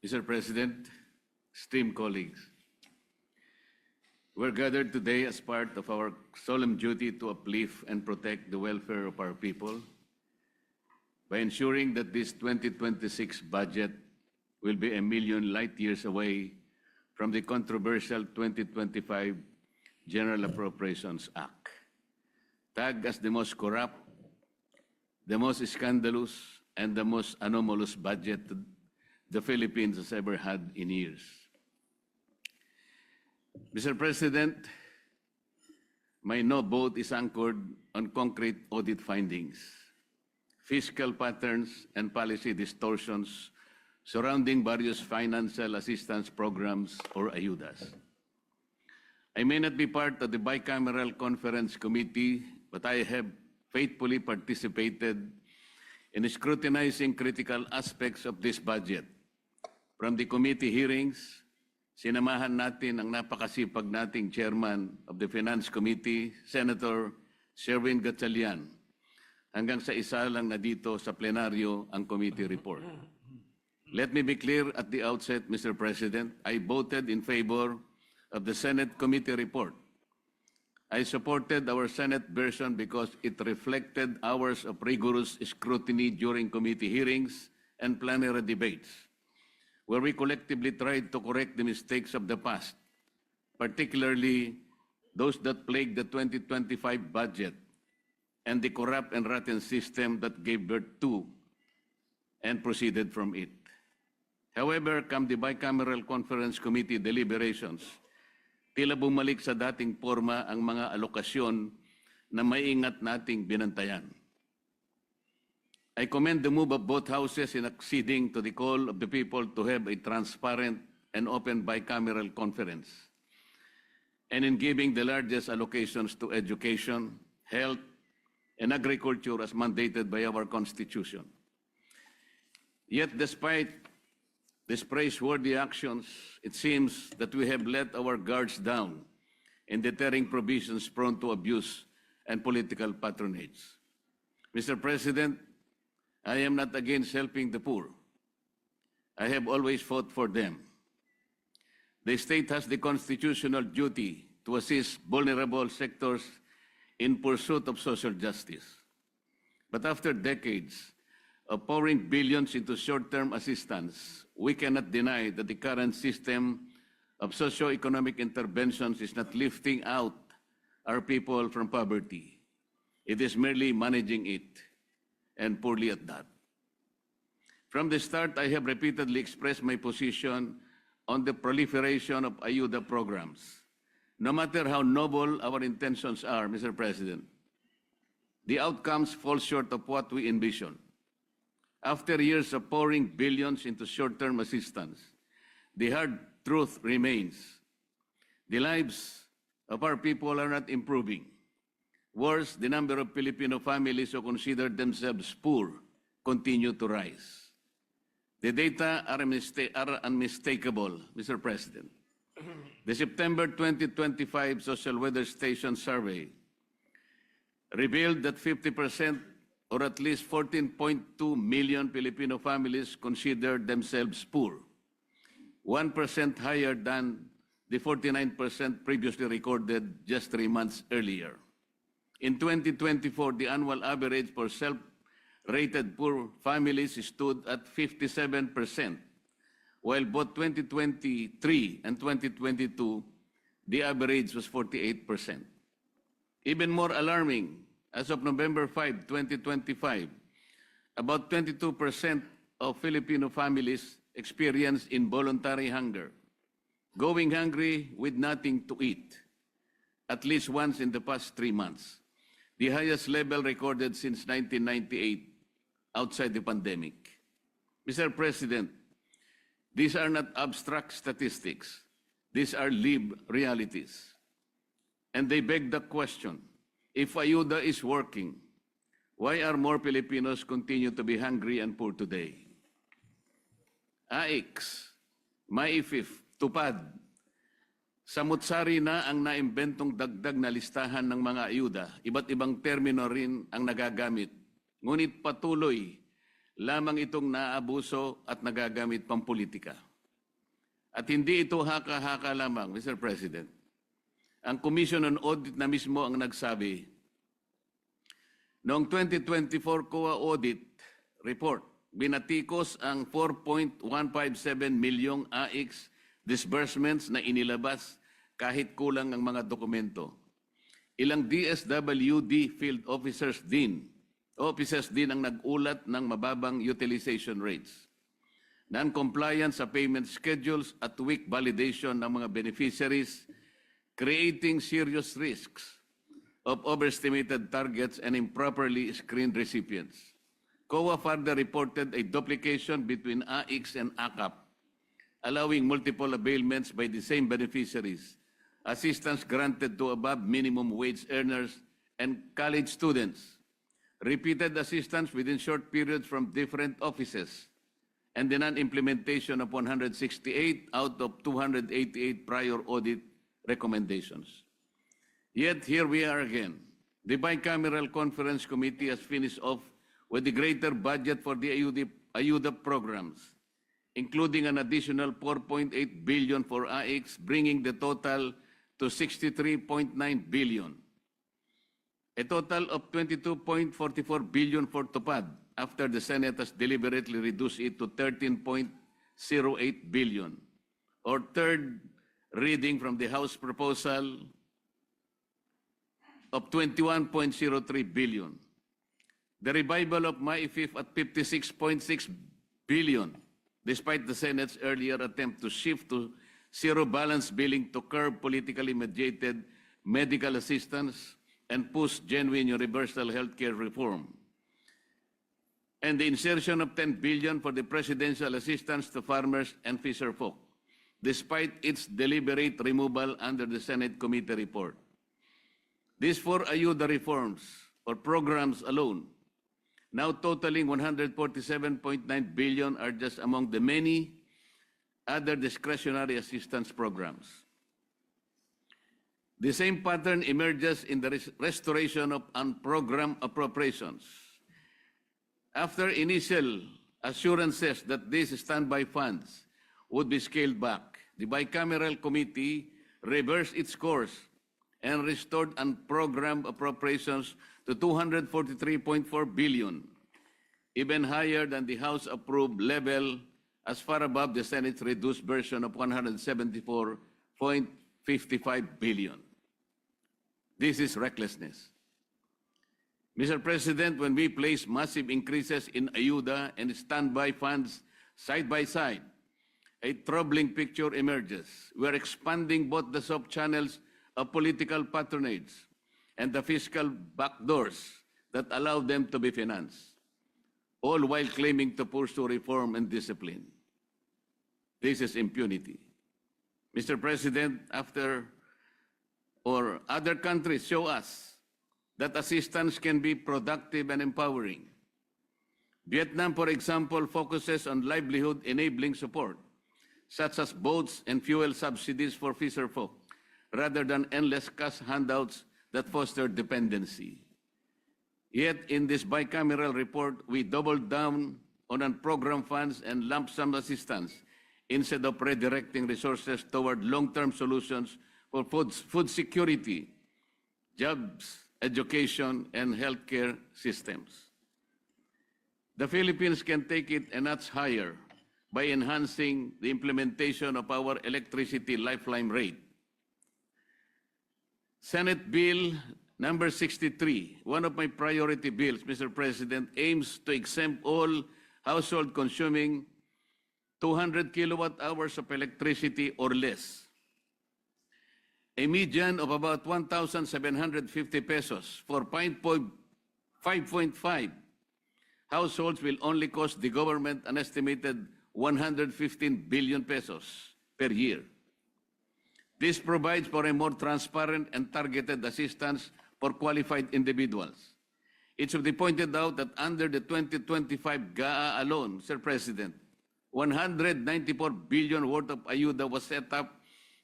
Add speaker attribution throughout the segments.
Speaker 1: Mr. President, esteemed colleagues, we're gathered today as part of our solemn duty to uplift and protect the welfare of our people by ensuring that this 2026 budget will be a million light years away from the controversial 2025 General Appropriations Act, tagged as the most corrupt, the most scandalous, and the most anomalous budget the Philippines has ever had in years. Mr. President, my no vote is anchored on concrete audit findings, fiscal patterns, and policy distortions surrounding various financial assistance programs or ayudas. I may not be part of the bicameral conference committee, but I have faithfully participated in scrutinizing critical aspects of this budget. From the committee hearings, sinamahan natin ang napakasipag nating chairman of the Finance Committee, Senator Sherwin Gatchalian, hanggang sa isa lang na dito sa plenaryo ang committee report. Let me be clear at the outset, Mr. President, I voted in favor of the Senate committee report. I supported our Senate version because it reflected hours of rigorous scrutiny during committee hearings and plenary debates, where we collectively tried to correct the mistakes of the past, particularly those that plagued the 2025 budget and the corrupt and rotten system that gave birth to and proceeded from it. However, come the bicameral conference committee deliberations, tila bumalik sa dating forma ang mga alokasyon na maingat nating binantayan. I commend the move of both houses in acceding to the call of the people to have a transparent and open bicameral conference, and in giving the largest allocations to education, health, and agriculture as mandated by our Constitution. Yet, despite these praiseworthy actions, it seems that we have let our guards down in deterring provisions prone to abuse and political patronage. Mr. President, I am not against helping the poor. I have always fought for them. The state has the constitutional duty to assist vulnerable sectors in pursuit of social justice. But after decades of pouring billions into short-term assistance, we cannot deny that the current system of socio-economic interventions is not lifting out our people from poverty. It is merely managing it, and poorly at that. From the start, I have repeatedly expressed my position on the proliferation of ayuda programs. No matter how noble our intentions are, Mr. President, the outcomes fall short of what we envision. After years of pouring billions into short-term assistance, the hard truth remains. The lives of our people are not improving. Worse, the number of Filipino families who consider themselves poor continue to rise. The data are unmistakable, Mr. President. The September 2025 Social Weather Station survey revealed that 50% or at least 14.2 million Filipino families consider themselves poor, 1% higher than the 49% previously recorded just 3 months earlier. In 2024, the annual average for self-rated poor families stood at 57%, while both 2023 and 2022, the average was 48%. Even more alarming, as of November 5, 2025, about 22% of Filipino families experience involuntary hunger, going hungry with nothing to eat, at least once in the past 3 months, the highest level recorded since 1998 outside the pandemic. Mr. President, these are not abstract statistics. These are lived realities. And they beg the question, if ayuda is working, why are more Filipinos continue to be hungry and poor today? AIX, MAIFIF, TUPAD, samutsari na ang naimbentong dagdag na listahan ng mga ayuda. Iba't ibang termino rin ang nagagamit. Ngunit patuloy lamang itong naabuso at nagagamit pampolitika. At hindi ito haka-haka lamang, Mr. President. Ang Commission on Audit na mismo ang nagsabi, noong 2024 COA Audit Report, binatikos ang 4.157 milyong AIX disbursements na inilabas kahit kulang ang mga dokumento. Ilang DSWD field officers din ang nag-ulat ng mababang utilization rates. Non-compliance sa payment schedules at weak validation ng mga beneficiaries, creating serious risks of overestimated targets and improperly screened recipients. COA further reported a duplication between AIX and ACAP, allowing multiple availments by the same beneficiaries, assistance granted to above minimum wage earners and college students, repeated assistance within short periods from different offices, and the non-implementation of 168 out of 288 prior audit recommendations. Yet here we are again. The Bicameral Conference Committee has finished off with the greater budget for the AYUDA programs, including an additional 4.8 billion for AIX, bringing the total to 63.9 billion. A total of 22.44 billion for TUPAD, after the Senate has deliberately reduced it to 13.08 billion, or third reading from the House proposal of 21.03 billion. The revival of MyFIF at 56.6 billion, despite the Senate's earlier attempt to shift to zero balance billing to curb politically mediated medical assistance and push genuine universal healthcare reform. And the insertion of 10 billion for the presidential assistance to farmers and fisherfolk, despite its deliberate removal under the Senate committee report. These four AYUDA reforms or programs alone, now totaling 147.9 billion, are just among the many other discretionary assistance programs. The same pattern emerges in the restoration of unprogrammed appropriations. After initial assurances that these standby funds would be scaled back, the bicameral committee reversed its course and restored unprogrammed appropriations to 243.4 billion, even higher than the House-approved level, as far above the Senate's reduced version of 174.55 billion. This is recklessness. Mr. President, when we place massive increases in AYUDA and standby funds side by side, a troubling picture emerges. We are expanding both the soft channels of political patronage and the fiscal backdoors that allow them to be financed, all while claiming to pursue reform and discipline. This is impunity. Mr. President, other countries show us that assistance can be productive and empowering. Vietnam, for example, focuses on livelihood-enabling support, such as boats and fuel subsidies for fisherfolk, rather than endless cash handouts that foster dependency. Yet, in this bicameral report, we doubled down on unprogrammed funds and lump sum assistance instead of redirecting resources toward long-term solutions for food security, jobs, education, and healthcare systems. The Philippines can take it a notch higher by enhancing the implementation of our electricity lifeline rate. Senate Bill number 63, one of my priority bills, Mr. President, aims to exempt all households consuming 200 kilowatt hours of electricity or less. A median of about 1,750 pesos for 5.5 households will only cost the government an estimated 115 billion pesos per year. This provides for a more transparent and targeted assistance for qualified individuals. It should be pointed out that under the 2025 GAA alone, Sir President, 194 billion worth of AYUDA was set up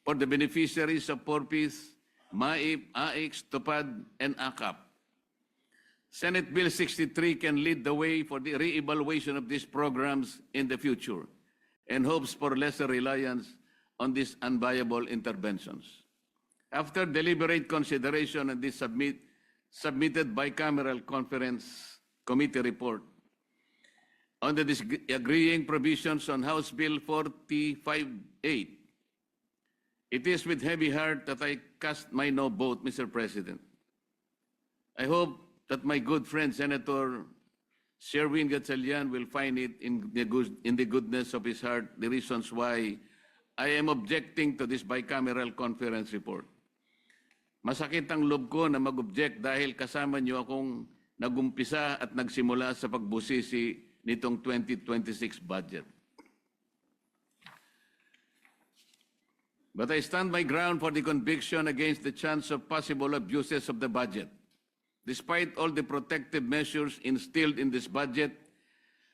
Speaker 1: for the beneficiaries of PORPIS, MAIP, AIX, TUPAD, and ACAP. Senate Bill 63 can lead the way for the re-evaluation of these programs in the future and hopes for lesser reliance on these unviable interventions. After deliberate consideration of this submitted bicameral conference committee report on the disagreeing provisions on House Bill 458, it is with heavy heart that I cast my no vote, Mr. President. I hope that my good friend Senator Sherwin Gatchalian will find it in the goodness of his heart the reasons why I am objecting to this bicameral conference report. Masakit ang loob ko na mag-object dahil kasama niyo akong nagumpisa at nagsimula sa pagbusisi nitong 2026 budget. But I stand my ground for the conviction against the chance of possible abuses of the budget. Despite all the protective measures instilled in this budget,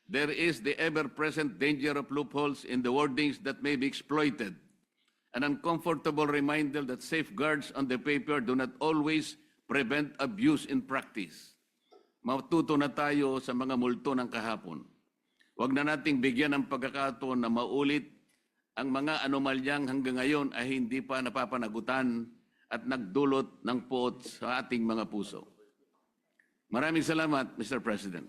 Speaker 1: there is the ever-present danger of loopholes in the wordings that may be exploited. An uncomfortable reminder that safeguards on the paper do not always prevent abuse in practice. Matuto na tayo sa mga multo ng kahapon. Huwag na nating bigyan ng pagkakataon na maulit ang mga anomalyang hanggang ngayon ay hindi pa napapanagutan at nagdulot ng puot sa ating mga puso. Maraming salamat, Mr. President.